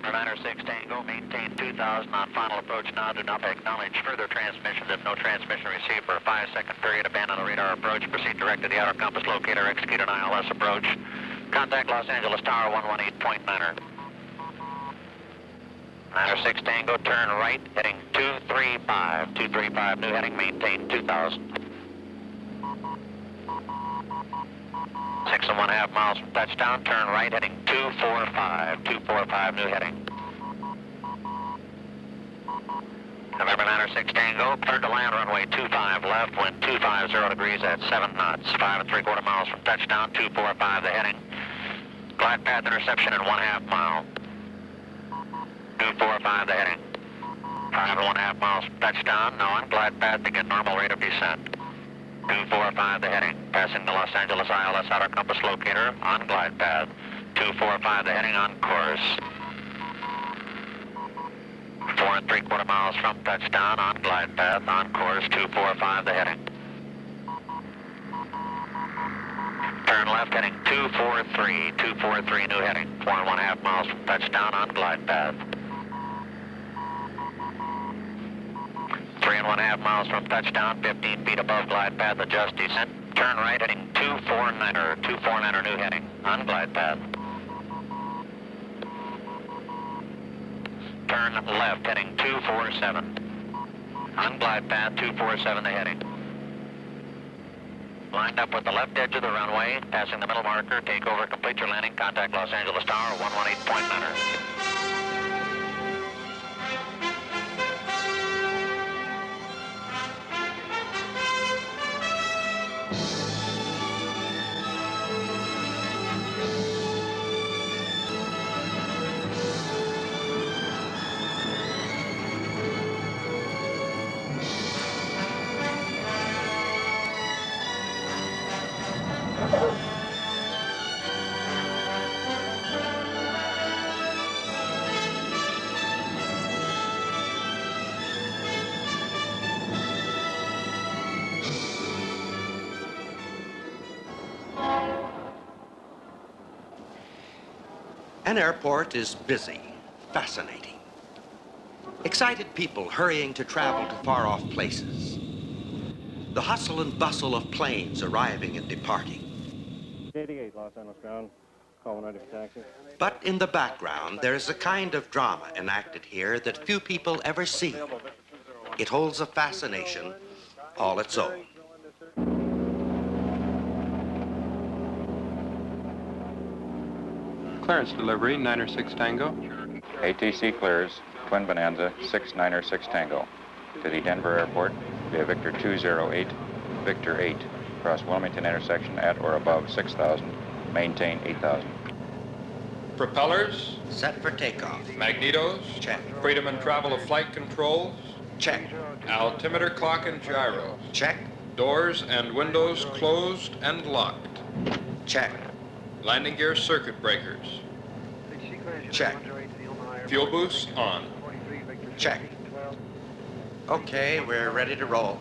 November 96 Tango, maintain 2000 on final approach now. Do not acknowledge further transmissions if no transmission received for a 5-second period. Abandon the radar approach. Proceed direct to the outer compass locator. Execute an ILS approach. Contact Los Angeles Tower 118.9er. 96 Tango, turn right, heading 235. 235, new heading, maintain 2000. 6.5 miles from touchdown, turn right, heading 245. 245, new heading. November 96 Tango, cleared to land runway 25 left, wind 250 degrees at 7 knots. 5 3/4 miles from touchdown, 245 the heading. Glide path interception in 1/2 mile. 245 the heading. 5 1/2 miles from touchdown, now on glide path to get normal rate of descent. 245 the heading, passing the Los Angeles ILS outer compass locator on glide path. 245 the heading on course. 4 3/4 miles from touchdown on glide path on course. 245 the heading. Turn left heading 243. 243 new heading. 4 1/2 miles from touchdown on glide path. 3 1/2 miles from touchdown, 15 feet above glide path, adjust descent. Turn right heading 249er, 249er new heading, on glide path. Turn left heading 247. On glide path, 247 the heading. Lined up with the left edge of the runway, passing the middle marker, take over, complete your landing, contact Los Angeles Tower 118.9er. An airport is busy, fascinating. Excited people hurrying to travel to far-off places. The hustle and bustle of planes arriving and departing. 88, Los Angeles ground. Call 190 for taxi. But in the background, there is a kind of drama enacted here that few people ever see. It holds a fascination all its own. Clearance delivery, 906 Tango. ATC clears, Twin Bonanza, 696 Tango. To the Denver Airport via Victor 208, Victor 8. Cross Wilmington intersection at or above 6,000. Maintain 8,000. Propellers. Set for takeoff. Magnetos. Check. Freedom and travel of flight controls. Check. Altimeter clock and gyros. Check. Doors and windows closed and locked. Check. Landing gear circuit breakers. Check. Fuel boost on. Check. Okay, we're ready to roll.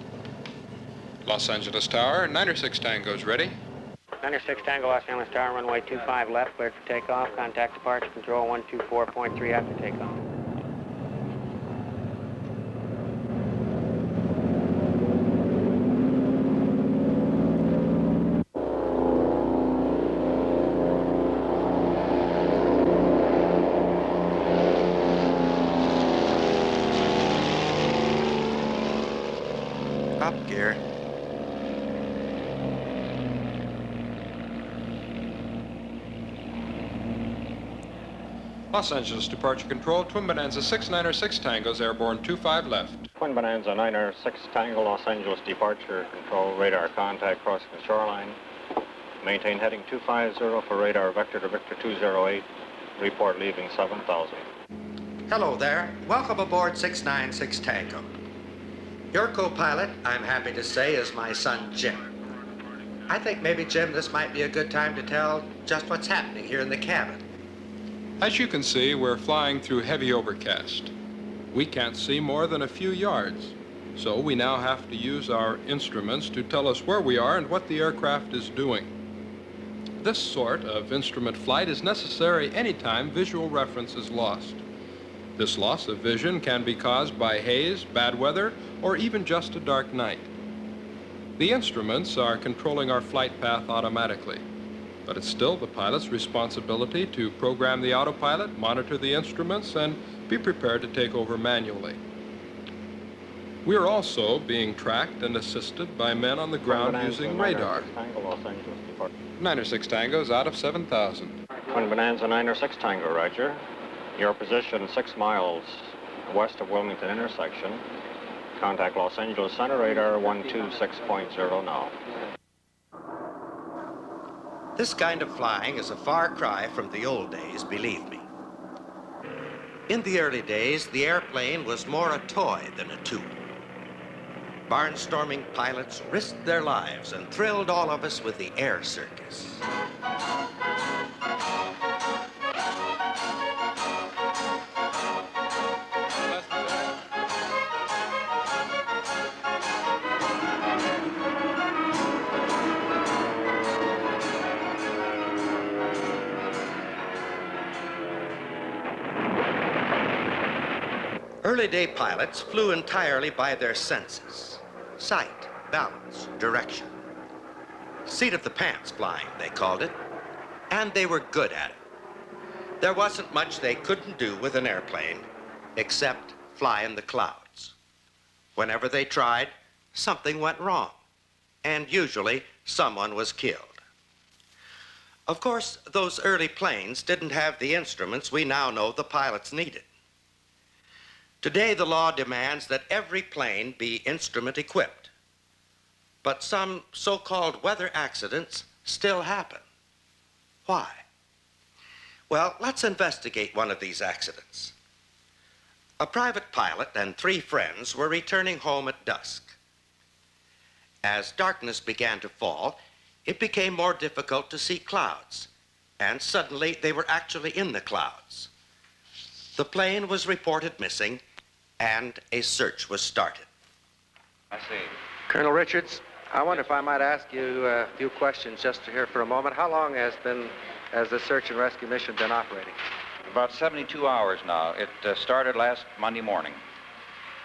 Los Angeles Tower, 906 Tango's ready. 96 Tango, Los Angeles Tower, runway 25 left, cleared for takeoff. Contact departure control 124.3 after takeoff. Up gear. Los Angeles departure control, Twin Bonanza 696 Tango's airborne 25 left. Twin Bonanza 906 Tango, Los Angeles departure control, radar contact crossing the shoreline. Maintain heading 250 for radar vector to Victor 208. Report leaving 7,000. Hello there. Welcome aboard 696 Tango. Your co-pilot, I'm happy to say, is my son, Jim. I think maybe, Jim, this might be a good time to tell just what's happening here in the cabin. As you can see, we're flying through heavy overcast. We can't see more than a few yards, so we now have to use our instruments to tell us where we are and what the aircraft is doing. This sort of instrument flight is necessary anytime visual reference is lost. This loss of vision can be caused by haze, bad weather, or even just a dark night. The instruments are controlling our flight path automatically, but it's still the pilot's responsibility to program the autopilot, monitor the instruments, and be prepared to take over manually. We are also being tracked and assisted by men on the ground using radar. Tango, Los Angeles departure. 906 Tango's out of 7,000. Twin Bonanza 906 Tango, Roger. Your position 6 miles west of Wilmington intersection. Contact Los Angeles Center, radar 126.0 now. This kind of flying is a far cry from the old days, believe me. In the early days, the airplane was more a toy than a tool. Barnstorming pilots risked their lives and thrilled all of us with the air circus. Early day pilots flew entirely by their senses. Sight, balance, direction. Seat of the pants flying, they called it. And they were good at it. There wasn't much they couldn't do with an airplane except fly in the clouds. Whenever they tried, something went wrong. And usually, someone was killed. Of course, those early planes didn't have the instruments we now know the pilots needed. Today, the law demands that every plane be instrument equipped. But some so-called weather accidents still happen. Why? Well, let's investigate one of these accidents. A private pilot and 3 friends were returning home at dusk. As darkness began to fall, it became more difficult to see clouds, and suddenly they were actually in the clouds. The plane was reported missing, and a search was started. I see. Colonel Richards, I wonder if I might ask you a few questions just here for a moment. How long has the search and rescue mission been operating? About 72 hours now. It started last Monday morning.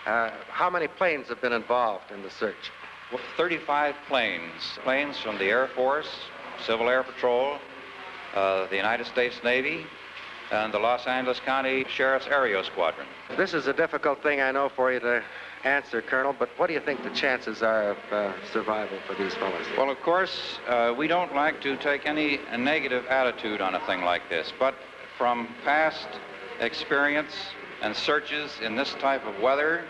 How many planes have been involved in the search? Well, 35 planes. Planes from the Air Force, Civil Air Patrol, the United States Navy, and the Los Angeles County Sheriff's Aero Squadron. This is a difficult thing, I know, for you to answer, Colonel, but what do you think the chances are of survival for these fellows? Well, of course, we don't like to take any negative attitude on a thing like this, but from past experience and searches in this type of weather,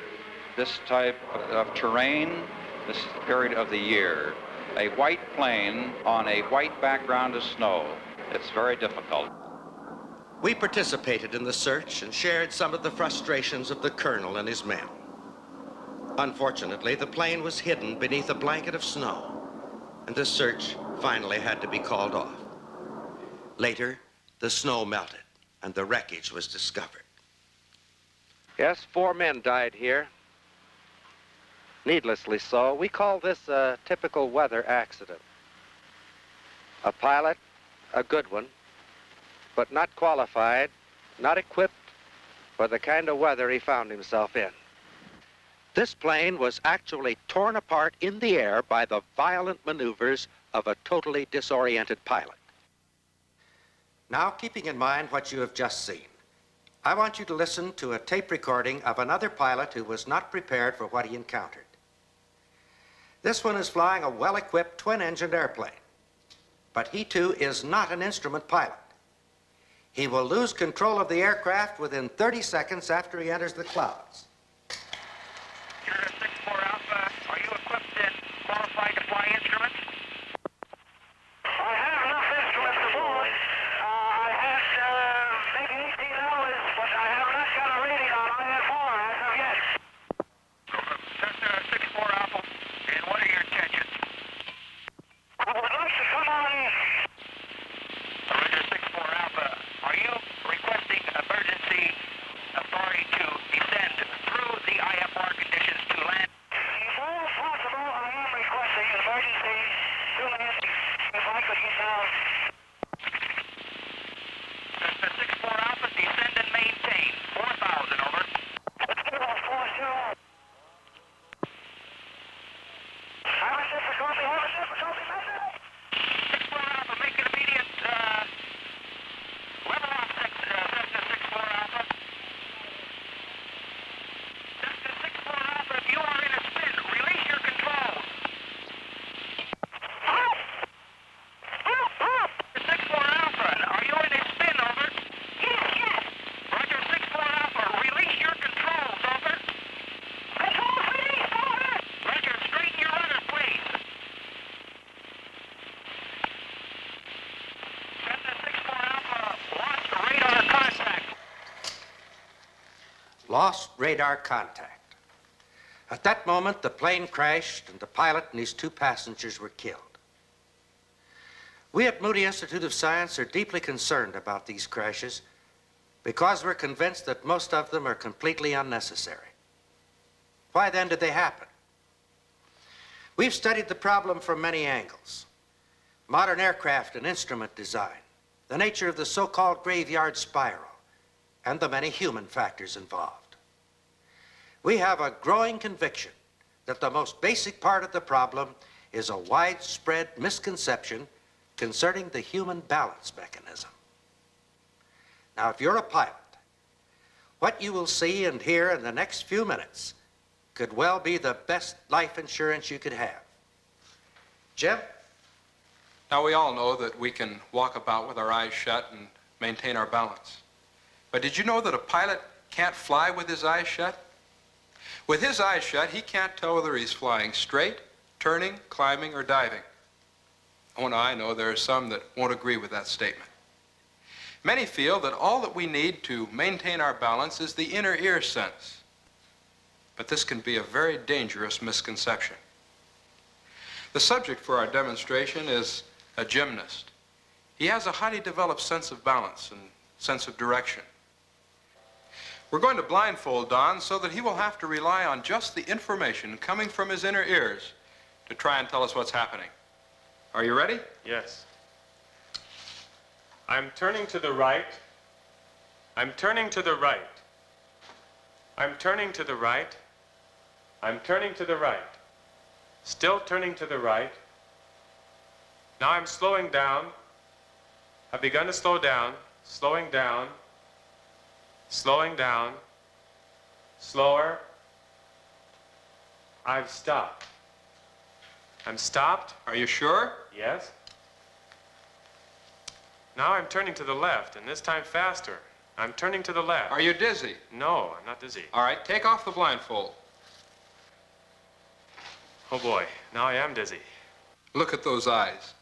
this type of terrain, this period of the year, a white plane on a white background of snow, it's very difficult. We participated in the search and shared some of the frustrations of the colonel and his men. Unfortunately, the plane was hidden beneath a blanket of snow, and the search finally had to be called off. Later, the snow melted, and the wreckage was discovered. Yes, 4 men died here. Needlessly so. We call this a typical weather accident. A pilot, a good one, but not qualified, not equipped for the kind of weather he found himself in. This plane was actually torn apart in the air by the violent maneuvers of a totally disoriented pilot. Now, keeping in mind what you have just seen, I want you to listen to a tape recording of another pilot who was not prepared for what he encountered. This one is flying a well-equipped twin-engined airplane, but he too is not an instrument pilot. He will lose control of the aircraft within 30 seconds after he enters the clouds. You're 64 Alpha. Are you equipped and qualified to fly instruments? I have enough instruments to fly. I had maybe 18 hours, but I have not got a reading on IFR as of yet. Cessna 64 Alpha. And what are your intentions? I would like to come on. Roger 64 Alpha. Are you requesting emergency authority to descend lost radar contact. At that moment, the plane crashed and the pilot and his 2 passengers were killed. We at Moody Institute of Science are deeply concerned about these crashes because we're convinced that most of them are completely unnecessary. Why then did they happen? We've studied the problem from many angles. Modern aircraft and instrument design, the nature of the so-called graveyard spiral, and the many human factors involved. We have a growing conviction that the most basic part of the problem is a widespread misconception concerning the human balance mechanism. Now, if you're a pilot, what you will see and hear in the next few minutes could well be the best life insurance you could have. Jim? Now, we all know that we can walk about with our eyes shut and maintain our balance. But did you know that a pilot can't fly with his eyes shut? With his eyes shut, he can't tell whether he's flying straight, turning, climbing, or diving. Oh, now I know there are some that won't agree with that statement. Many feel that all that we need to maintain our balance is the inner ear sense. But this can be a very dangerous misconception. The subject for our demonstration is a gymnast. He has a highly developed sense of balance and sense of direction. We're going to blindfold Don so that he will have to rely on just the information coming from his inner ears to try and tell us what's happening. Are you ready? Yes. I'm turning to the right. I'm turning to the right. I'm turning to the right. I'm turning to the right. Still turning to the right. Now I'm slowing down. I've begun to slow down. Slowing down. Slowing down. Slower. I've stopped. I'm stopped. Are you sure? Yes. Now I'm turning to the left, and this time faster. I'm turning to the left. Are you dizzy? No, I'm not dizzy. All right, take off the blindfold. Oh boy, now I am dizzy. Look at those eyes.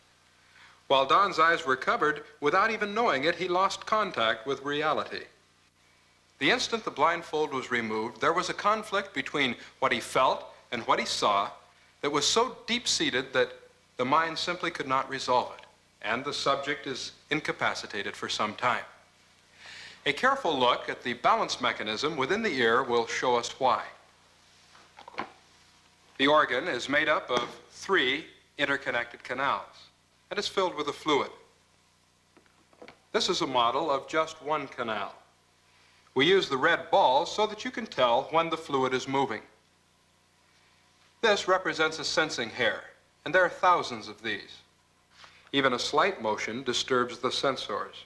While Don's eyes were covered, without even knowing it, he lost contact with reality. The instant the blindfold was removed, there was a conflict between what he felt and what he saw that was so deep-seated that the mind simply could not resolve it, and the subject is incapacitated for some time. A careful look at the balance mechanism within the ear will show us why. The organ is made up of 3 interconnected canals and is filled with a fluid. This is a model of just one canal. We use the red balls so that you can tell when the fluid is moving. This represents a sensing hair, and there are thousands of these. Even a slight motion disturbs the sensors.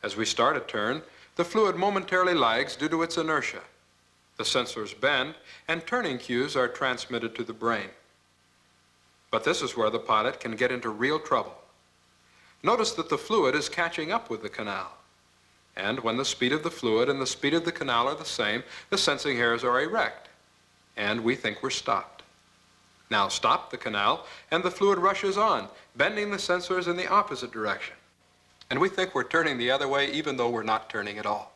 As we start a turn, the fluid momentarily lags due to its inertia. The sensors bend, and turning cues are transmitted to the brain. But this is where the pilot can get into real trouble. Notice that the fluid is catching up with the canal. And when the speed of the fluid and the speed of the canal are the same, the sensing hairs are erect, and we think we're stopped. Now stop the canal, and the fluid rushes on, bending the sensors in the opposite direction. And we think we're turning the other way, even though we're not turning at all.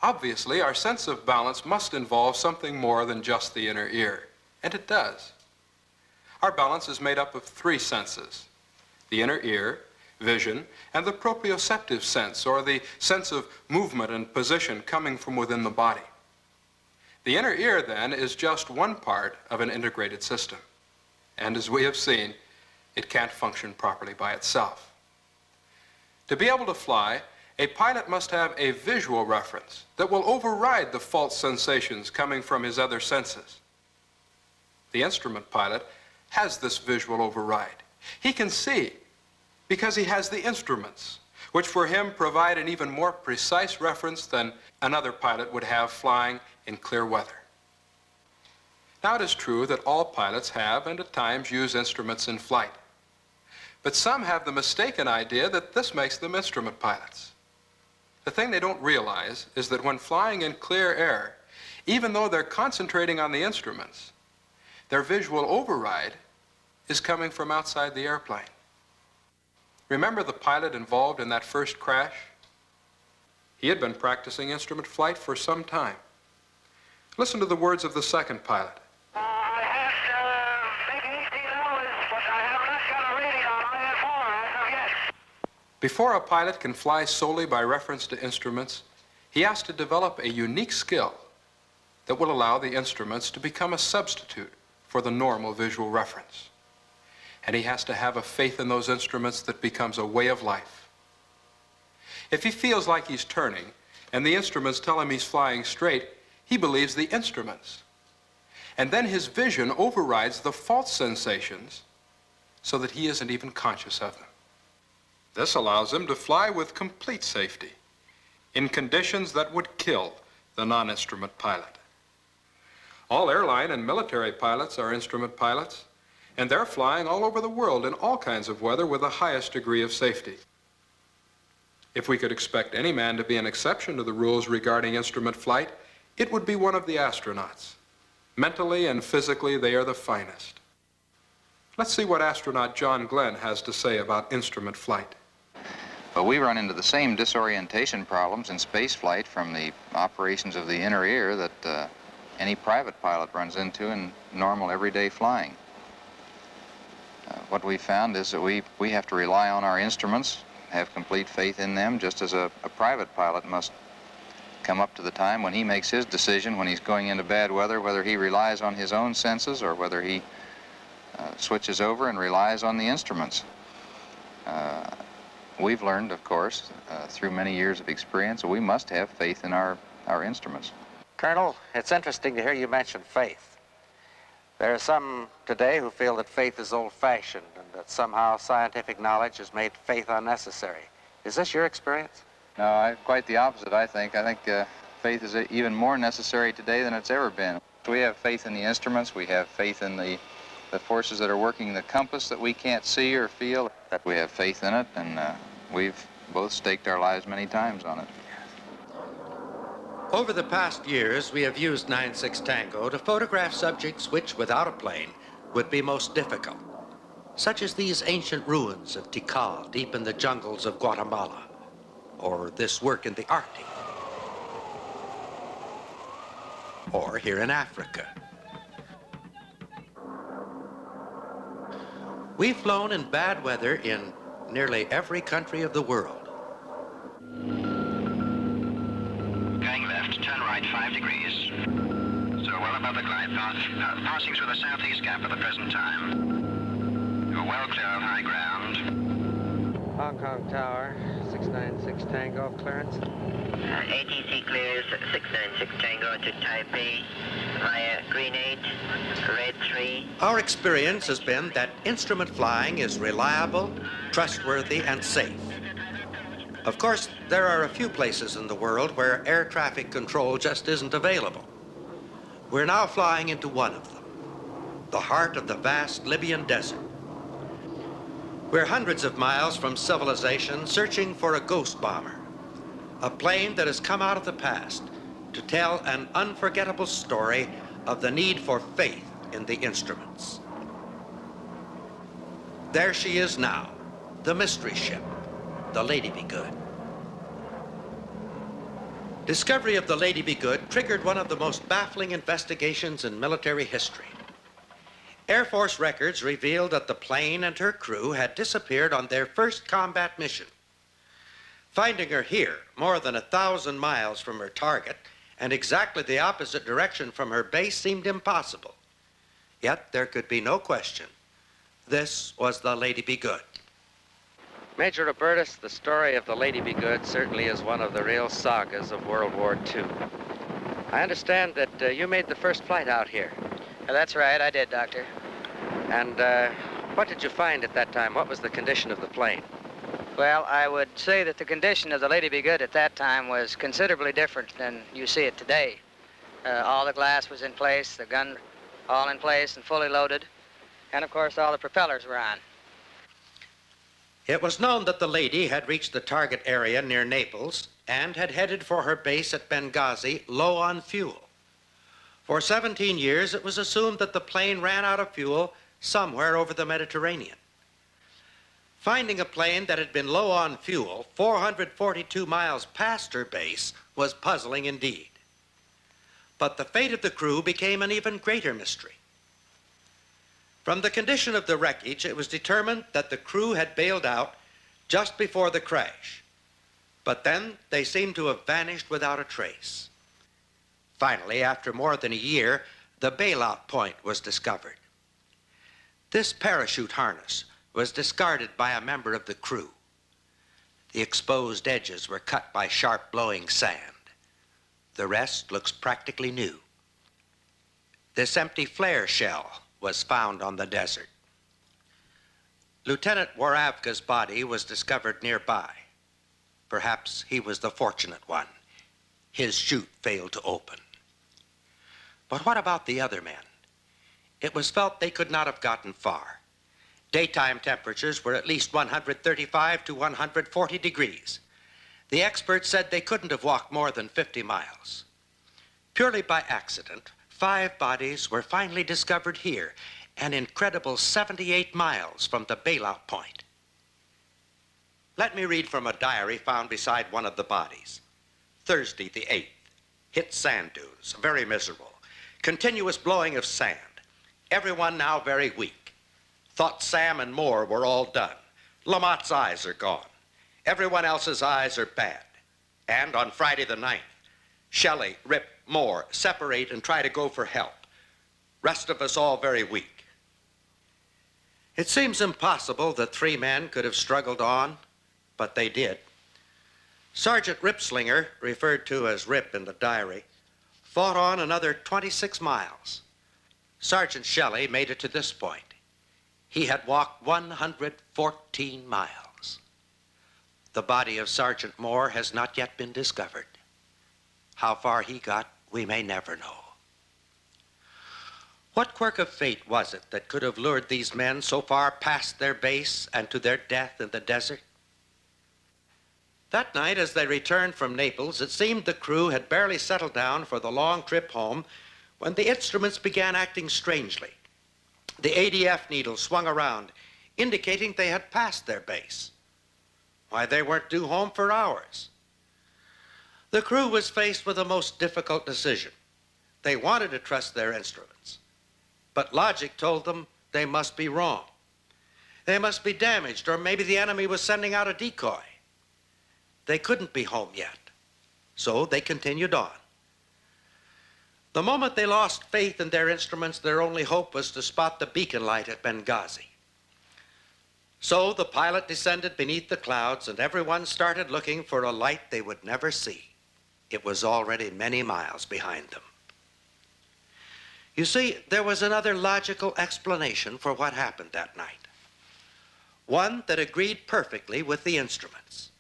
Obviously, our sense of balance must involve something more than just the inner ear, and it does. Our balance is made up of 3 senses: the inner ear, vision, and the proprioceptive sense, or the sense of movement and position coming from within the body. The inner ear, then, is just one part of an integrated system. And as we have seen, it can't function properly by itself. To be able to fly, a pilot must have a visual reference that will override the false sensations coming from his other senses. The instrument pilot has this visual override. He can see because he has the instruments, which for him provide an even more precise reference than another pilot would have flying in clear weather. Now, it is true that all pilots have and at times use instruments in flight. But some have the mistaken idea that this makes them instrument pilots. The thing they don't realize is that when flying in clear air, even though they're concentrating on the instruments, their visual override is coming from outside the airplane. Remember the pilot involved in that first crash? He had been practicing instrument flight for some time. Listen to the words of the second pilot. I had maybe 18 hours, but I have not got a rating on IS4 as of yet. Before a pilot can fly solely by reference to instruments, he has to develop a unique skill that will allow the instruments to become a substitute for the normal visual reference. And he has to have a faith in those instruments that becomes a way of life. If he feels like he's turning and the instruments tell him he's flying straight, he believes the instruments. And then his vision overrides the false sensations so that he isn't even conscious of them. This allows him to fly with complete safety in conditions that would kill the non-instrument pilot. All airline and military pilots are instrument pilots, and they're flying all over the world in all kinds of weather with the highest degree of safety. If we could expect any man to be an exception to the rules regarding instrument flight, it would be one of the astronauts. Mentally and physically, they are the finest. Let's see what astronaut John Glenn has to say about instrument flight. But we run into the same disorientation problems in space flight from the operations of the inner ear that any private pilot runs into in normal everyday flying. What we found is that we have to rely on our instruments, have complete faith in them, just as a private pilot must come up to the time when he makes his decision when he's going into bad weather, whether he relies on his own senses or whether he switches over and relies on the instruments. We've learned, of course, through many years of experience, that we must have faith in our instruments. Colonel, it's interesting to hear you mention faith. There are some today who feel that faith is old-fashioned and that somehow scientific knowledge has made faith unnecessary. Is this your experience? No, quite the opposite, I think. I think faith is even more necessary today than it's ever been. We have faith in the instruments. We have faith in the forces that are working the compass that we can't see or feel. That we have faith in it, and we've both staked our lives many times on it. Over the past years, we have used 9-6 Tango to photograph subjects which, without a plane, would be most difficult, such as these ancient ruins of Tikal deep in the jungles of Guatemala, or this work in the Arctic, or here in Africa. We've flown in bad weather in nearly every country of the world. Going left, turn right 5 degrees. So well above the glide path, passing through the southeast gap at the present time. You're well clear of high ground. Hong Kong Tower, 696 Tango, clearance. ATC clears 696 Tango to Taipei via Green 8, Red 3. Our experience has been that instrument flying is reliable, trustworthy, and safe. Of course, there are a few places in the world where air traffic control just isn't available. We're now flying into one of them, the heart of the vast Libyan desert. We're hundreds of miles from civilization searching for a ghost bomber, a plane that has come out of the past to tell an unforgettable story of the need for faith in the instruments. There she is now, the mystery ship, the Lady Be Good. Discovery of the Lady Be Good triggered one of the most baffling investigations in military history. Air Force records revealed that the plane and her crew had disappeared on their first combat mission. Finding her here, more than 1,000 miles from her target, and exactly the opposite direction from her base seemed impossible. Yet there could be no question. This was the Lady Be Good. Major Robertus, the story of the Lady Be Good certainly is one of the real sagas of World War II. I understand that you made the first flight out here. That's right, I did, Doctor. And what did you find at that time? What was the condition of the plane? Well, I would say that the condition of the Lady Be Good at that time was considerably different than you see it today. All the glass was in place, the gun all in place and fully loaded, and of course all the propellers were on. It was known that the Lady had reached the target area near Naples and had headed for her base at Benghazi low on fuel. For 17 years, it was assumed that the plane ran out of fuel somewhere over the Mediterranean. Finding a plane that had been low on fuel 442 miles past her base was puzzling indeed. But the fate of the crew became an even greater mystery. From the condition of the wreckage, it was determined that the crew had bailed out just before the crash. But then they seemed to have vanished without a trace. Finally, after more than a year, the bailout point was discovered. This parachute harness was discarded by a member of the crew. The exposed edges were cut by sharp blowing sand. The rest looks practically new. This empty flare shell was found on the desert. Lieutenant Waravka's body was discovered nearby. Perhaps he was the fortunate one. His chute failed to open. But what about the other men? It was felt they could not have gotten far. Daytime temperatures were at least 135 to 140 degrees. The experts said they couldn't have walked more than 50 miles. Purely by accident, 5 bodies were finally discovered here, an incredible 78 miles from the bailout point. Let me read from a diary found beside one of the bodies. Thursday the 8th. Hit sand dunes, very miserable. Continuous blowing of sand. Everyone now very weak. Thought Sam and Moore were all done. Lamott's eyes are gone. Everyone else's eyes are bad. And on Friday the 9th, Shelley, Rip, Moore separate and try to go for help. Rest of us all very weak. It seems impossible that 3 men could have struggled on, but they did. Sergeant Ripslinger, referred to as Rip in the diary, fought on another 26 miles. Sergeant Shelley made it to this point. He had walked 114 miles. The body of Sergeant Moore has not yet been discovered. How far he got, we may never know. What quirk of fate was it that could have lured these men so far past their base and to their death in the desert? That night, as they returned from Naples, it seemed the crew had barely settled down for the long trip home when the instruments began acting strangely. The ADF needle swung around, indicating they had passed their base. Why, they weren't due home for hours. The crew was faced with a most difficult decision. They wanted to trust their instruments, but logic told them they must be wrong. They must be damaged, or maybe the enemy was sending out a decoy. They couldn't be home yet, so they continued on. The moment they lost faith in their instruments, their only hope was to spot the beacon light at Benghazi. So the pilot descended beneath the clouds, and everyone started looking for a light they would never see. It was already many miles behind them. You see, there was another logical explanation for what happened that night. One that agreed perfectly with the instruments.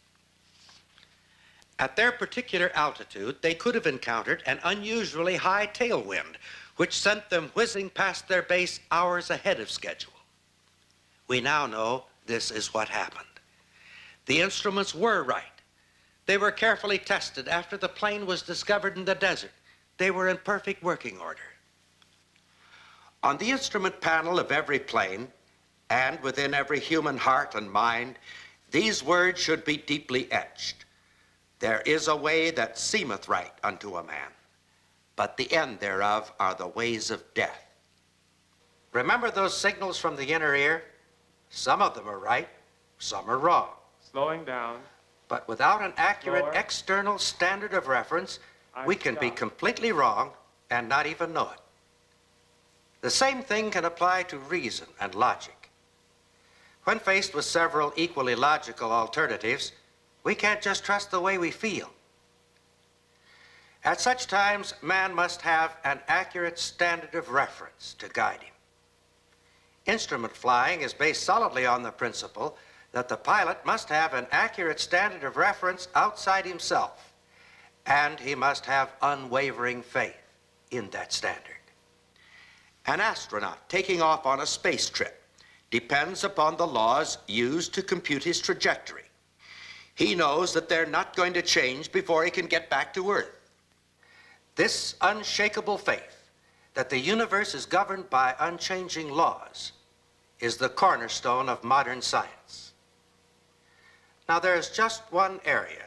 At their particular altitude, they could have encountered an unusually high tailwind, which sent them whizzing past their base hours ahead of schedule. We now know this is what happened. The instruments were right. They were carefully tested after the plane was discovered in the desert. They were in perfect working order. On the instrument panel of every plane, and within every human heart and mind, these words should be deeply etched. There is a way that seemeth right unto a man, but the end thereof are the ways of death. Remember those signals from the inner ear? Some of them are right, some are wrong. Slowing down. But without an accurate Slower. external standard of reference, we can be completely wrong and not even know it. The same thing can apply to reason and logic. When faced with several equally logical alternatives, we can't just trust the way we feel. At such times, man must have an accurate standard of reference to guide him. Instrument flying is based solidly on the principle that the pilot must have an accurate standard of reference outside himself, and he must have unwavering faith in that standard. An astronaut taking off on a space trip depends upon the laws used to compute his trajectory. He knows that they're not going to change before he can get back to Earth. This unshakable faith that the universe is governed by unchanging laws is the cornerstone of modern science. Now, there's just one area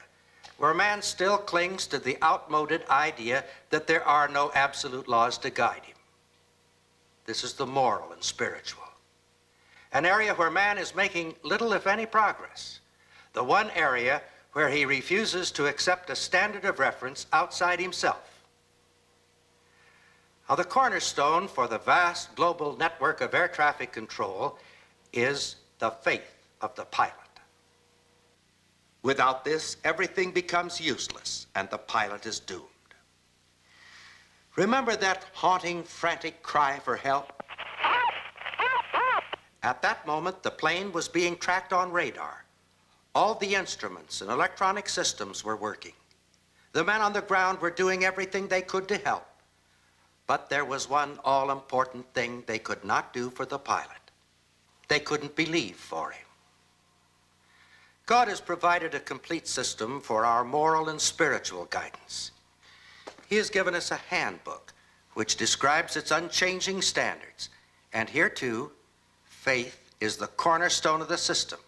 where man still clings to the outmoded idea that there are no absolute laws to guide him. This is the moral and spiritual. An area where man is making little, if any, progress. The one area where he refuses to accept a standard of reference outside himself. Now, the cornerstone for the vast global network of air traffic control is the faith of the pilot. Without this, everything becomes useless and the pilot is doomed. Remember that haunting, frantic cry for help? At that moment, the plane was being tracked on radar. All the instruments and electronic systems were working. The men on the ground were doing everything they could to help. But there was one all-important thing they could not do for the pilot. They couldn't believe for him. God has provided a complete system for our moral and spiritual guidance. He has given us a handbook which describes its unchanging standards. And here, too, faith is the cornerstone of the system.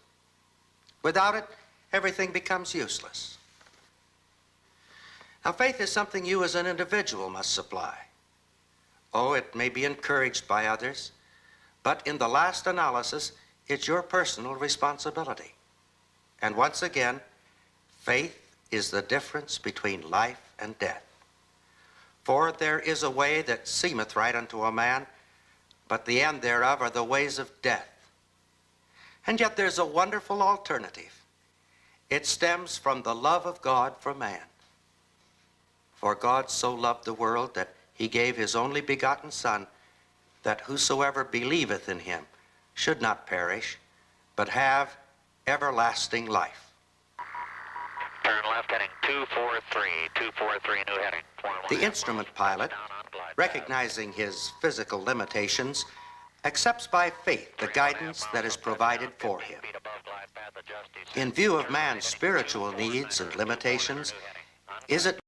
Without it, everything becomes useless. Now, faith is something you as an individual must supply. Oh, it may be encouraged by others, but in the last analysis, it's your personal responsibility. And once again, faith is the difference between life and death. For there is a way that seemeth right unto a man, but the end thereof are the ways of death. And yet there's a wonderful alternative. It stems from the love of God for man. For God so loved the world that he gave his only begotten Son, that whosoever believeth in him should not perish, but have everlasting life. Turn left heading 243, 243 new heading. The instrument pilot, recognizing his physical limitations, accepts by faith the guidance that is provided for him. In view of man's spiritual needs and limitations, is it